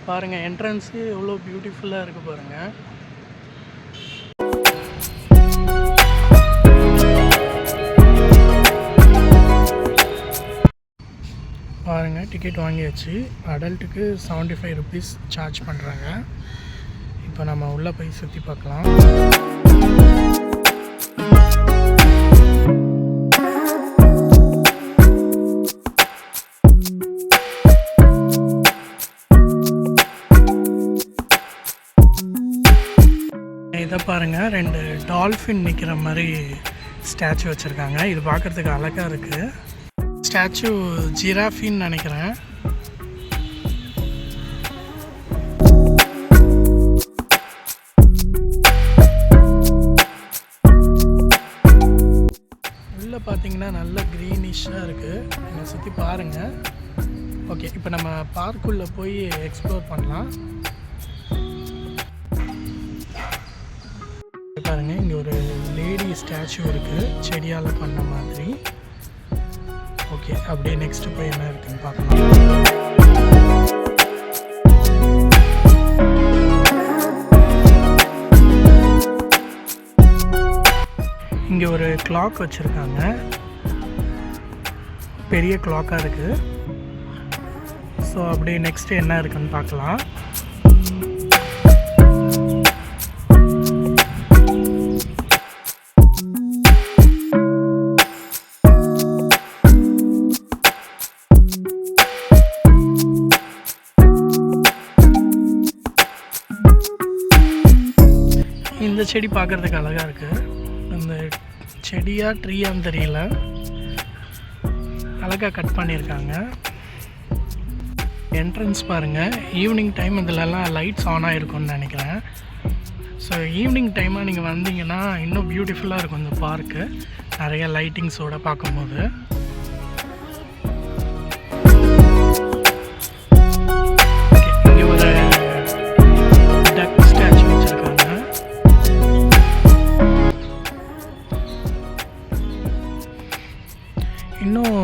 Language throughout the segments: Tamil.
பாருங்கள், என்ட்ரன்ஸு எவ்வளோ பியூட்டிஃபுல்லாக இருக்குது பாருங்கள். பாருங்கள், டிக்கெட் வாங்கியாச்சு. அடல்ட்டுக்கு 75 ருபீஸ் சார்ஜ் பண்ணுறாங்க. இப்போ நம்ம உள்ளே போய் சுற்றி பார்க்கலாம். இதை பாருங்கள், 2 டால்ஃபின் நிற்கிற மாதிரி ஸ்டாச்சு வச்சுருக்காங்க. இது பார்க்குறதுக்கு அழகாக இருக்குது. ஸ்டாச்சு ஜிராஃபின்னு நினைக்கிறேன். உள்ளே பார்த்தீங்கன்னா நல்ல க்ரீனிஷாக இருக்குது. என்னை சுற்றி பாருங்கள். ஓகே, இப்போ நம்ம பார்க்குள்ளே போய் எக்ஸ்ப்ளோர் பண்ணலாம். பாருங்க, இங்கே ஒரு லேடி ஸ்டாச்சு இருக்குது, செடியால் பண்ண மாதிரி. ஓகே, அப்படியே நெக்ஸ்ட்டு போய் என்ன இருக்குன்னு பார்க்கலாம். இங்கே ஒரு கிளாக் வச்சுருக்காங்க, பெரிய கிளாக்காக இருக்குது. ஸோ அப்படியே நெக்ஸ்ட்டு என்ன இருக்குன்னு பார்க்கலாம். இந்த செடி பார்க்குறதுக்கு அழகாக இருக்குது. இந்த செடியாக ட்ரீயான்னு தெரியல, அழகாக கட் பண்ணியிருக்காங்க. என்ட்ரன்ஸ் பாருங்கள், ஈவினிங் டைம் இதிலெல்லாம் லைட்ஸ் ஆன் ஆகிருக்கும்னு நினைக்கிறேன். ஸோ ஈவினிங் டைமாக நீங்கள் வந்தீங்கன்னா இன்னும் பியூட்டிஃபுல்லாக இருக்கும் இந்த பார்க்கு, நிறைய லைட்டிங்ஸோடு பார்க்கும்போது. இங்கே ஒரு டக் ஸ்டாச்சு வச்சுருக்காங்க. இன்னும்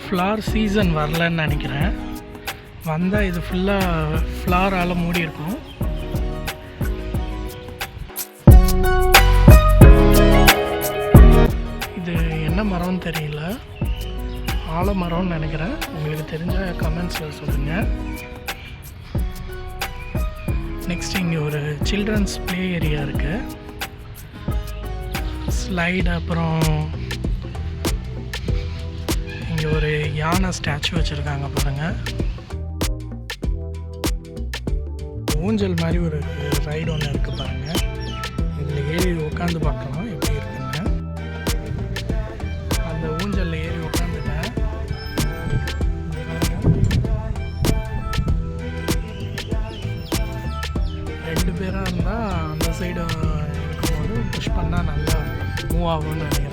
ஃப்ளார் சீசன் வரலன்னு நினைக்கிறேன். வந்தால் இது ஃபுல்லாக ஃப்ளாரால் மூடி இருக்கும். இது என்ன மரம்னு தெரியல, ஆலமரம்னு நினைக்கிறேன். உங்களுக்கு தெரிஞ்ச கமெண்ட்ஸில் சொல்லுங்கள். நெக்ஸ்ட் இங்கே ஒரு சில்ட்ரன்ஸ் ப்ளே ஏரியா இருக்குது, ஸ்லைடு. அப்புறம் இங்கே ஒரு யானை ஸ்டாச்சு வச்சுருக்காங்க பாருங்கள். ஊஞ்சல் மாதிரி ஒரு ரைடு ஒன்று இருக்குது பாருங்கள். இதில் ஏறி உட்காந்து பார்க்கலாம் எப்படி இருக்குன்னு. அந்த ஊஞ்சலில் ஏறி உட்காந்துட்டேன். 2 பேராக இருந்தால் அந்த சைடு இருக்கும்போது புஷ் பண்ணால் நல்லா மூவ் ஆகும்னு நினைக்கிறேன்.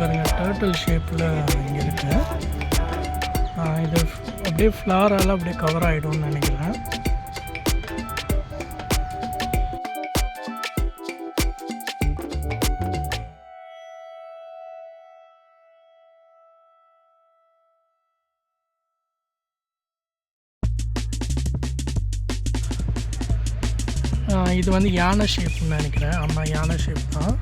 பாருங்கள், டர்ட்டில் ஷேப்பில் இங்கே இருக்குது. இது அப்படியே ஃப்ளாரால் அப்படியே கவர் ஆகிடும்னு நினைக்கிறேன். இது வந்து யானை ஷேப்னு நினைக்கிறேன். ஆமாம், யானை ஷேப் தான்.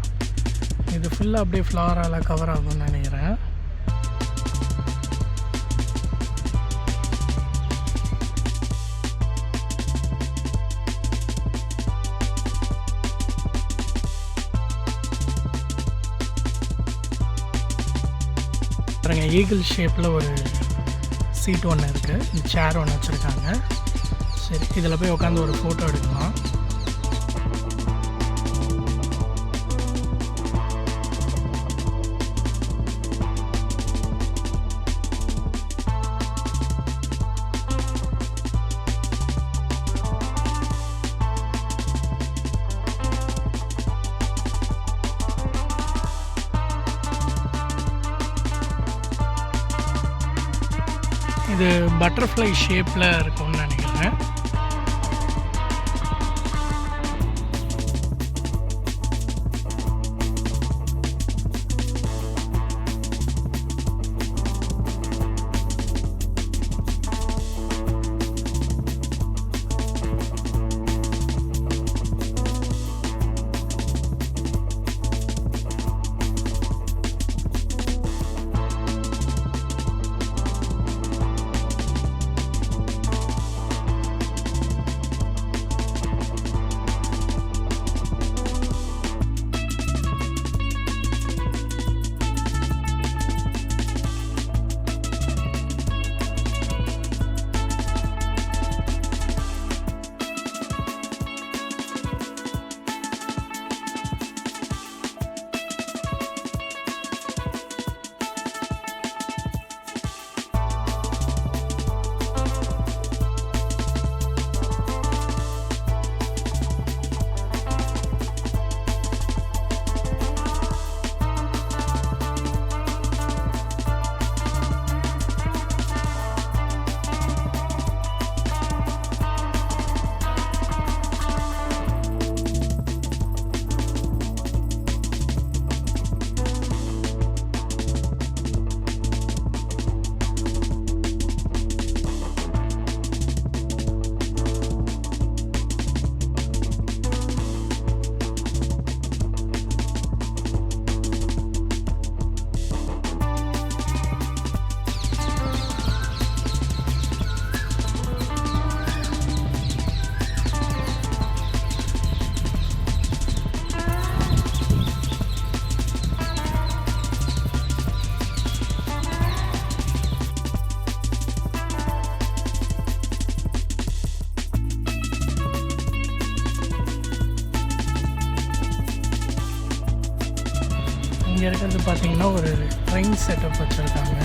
இது ஃபுல்லாக அப்படியே ஃப்ளாரால் கவர் ஆகும்னு நினைக்கிறேன். பாருங்க, ஈகிள் ஷேப்பில் ஒரு சீட் ஒன்று இருக்குது, சேர் ஒன்று வச்சுருக்காங்க. சரி, இதில் போய் உட்காந்து ஒரு ஃபோட்டோ எடுக்கலாம். இது பட்டர்ஃப்ளை ஷேப்பில் இருக்கும்னு நினைக்கிறேன். இங்கே இருக்கிறது பார்த்திங்கன்னா ஒரு ட்ரெயின் செட்டப் வச்சுருக்காங்க.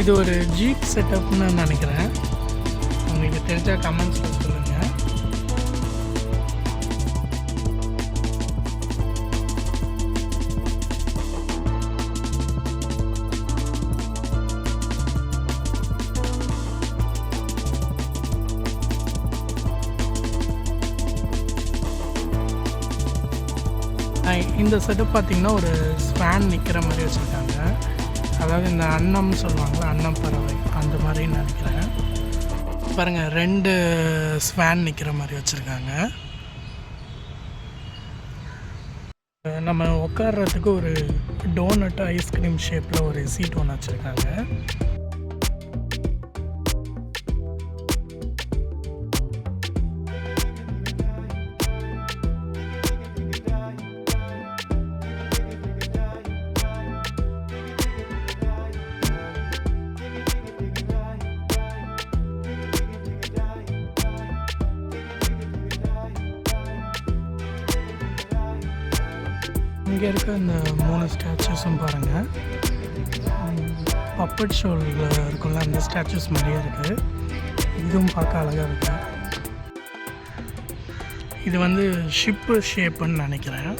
இது ஒரு ஜீப் செட்டப்னு நினைக்கிறேன். உங்களுக்கு தெரிஞ்சால் கமெண்ட்ஸில் சொல்லுங்கள். இந்த செட்டப் பார்த்திங்கன்னா ஒரு ஸ்வான் நிற்கிற மாதிரி வச்சுருக்காங்க. அதாவது இந்த அன்னம் சொல்லுவாங்களா, அன்னம் பறவை, அந்த மாதிரின்னு நினைக்கிறேன். பாருங்கள், 2 ஸ்வான் நிற்கிற மாதிரி வச்சுருக்காங்க. நம்ம உட்கார்றதுக்கு ஒரு டோனட் ஐஸ்கிரீம் ஷேப்பில் ஒரு சீட் ஒன்று வச்சுருக்காங்க. இங்கே இருக்க இந்த 3 ஸ்டாச்சுஸும் பாருங்கள், பப்பட் ஷோவில் இருக்குல்ல அந்த ஸ்டாச்சுஸ் மாதிரியே இருக்குது. இதுவும் பார்க்க அழகாக இருக்குது. இது வந்து ஷிப்பு ஷேப்புன்னு நினைக்கிறேன்.